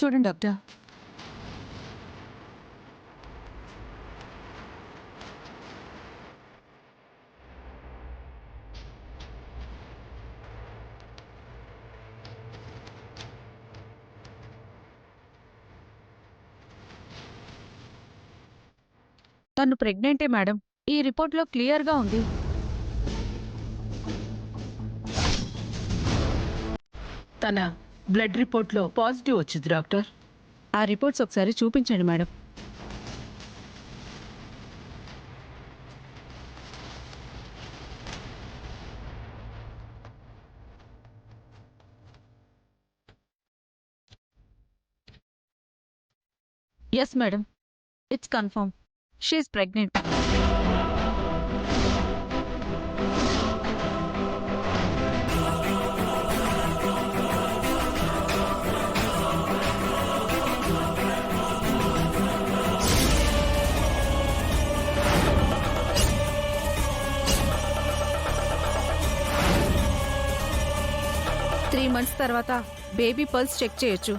చూడండి డాక్టర్. తను ప్రెగ్నెంటే మేడం. ఈ రిపోర్ట్లో క్లియర్గా ఉంది. తన బ్లడ్ రిపోర్ట్లో పాజిటివ్ వచ్చింది డాక్టర్. ఆ రిపోర్ట్స్ ఒకసారి చూపించండి madam. Yes madam, it's confirm. She is pregnant. Months తర్వాత బేబీ పల్స్ చెక్ చేయొచ్చు.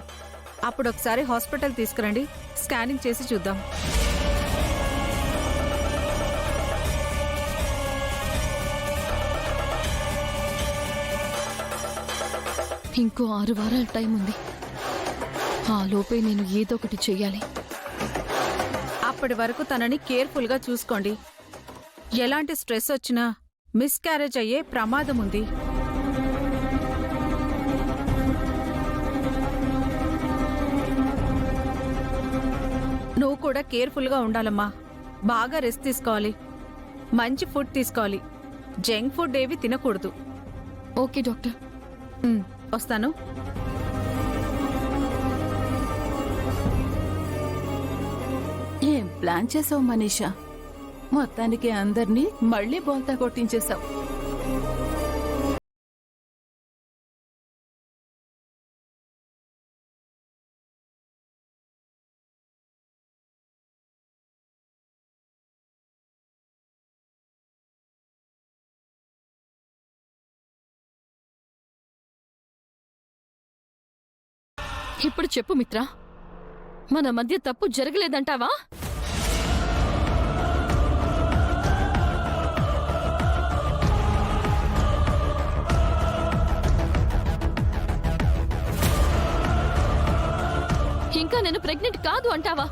అప్పుడు ఒకసారి హాస్పిటల్ తీసుకురండి, స్కానింగ్ చేసి చూద్దాం. ఇంకో 6 వారాల టైం ఉంది. ఆ లోపే నేను ఏదో ఒకటి చెయ్యాలి. అప్పటి వరకు తనని కేర్ఫుల్గా చూసుకోండి. ఎలాంటి స్ట్రెస్ వచ్చినా మిస్క్యారేజ్ అయ్యే ప్రమాదం ఉంది. నువ్వు కూడా కేర్ఫుల్గా ఉండాలమ్మా. బాగా రెస్ట్ తీసుకోవాలి, మంచి ఫుడ్ తీసుకోవాలి, జంక్ ఫుడ్ ఏవి తినకూడదు. Okay doctor. వస్తాను. ఏం ప్లాన్ చేసావు మనీషా? మొత్తానికి అందర్నీ మళ్లీ బోల్తా కొట్టించేశావు. ఇప్పుడు చెప్పు మిత్రా, మన మధ్య తప్పు జరగలేదంటావా? ఇంకా నేను ప్రెగ్నెంట్ కాదు అంటావా?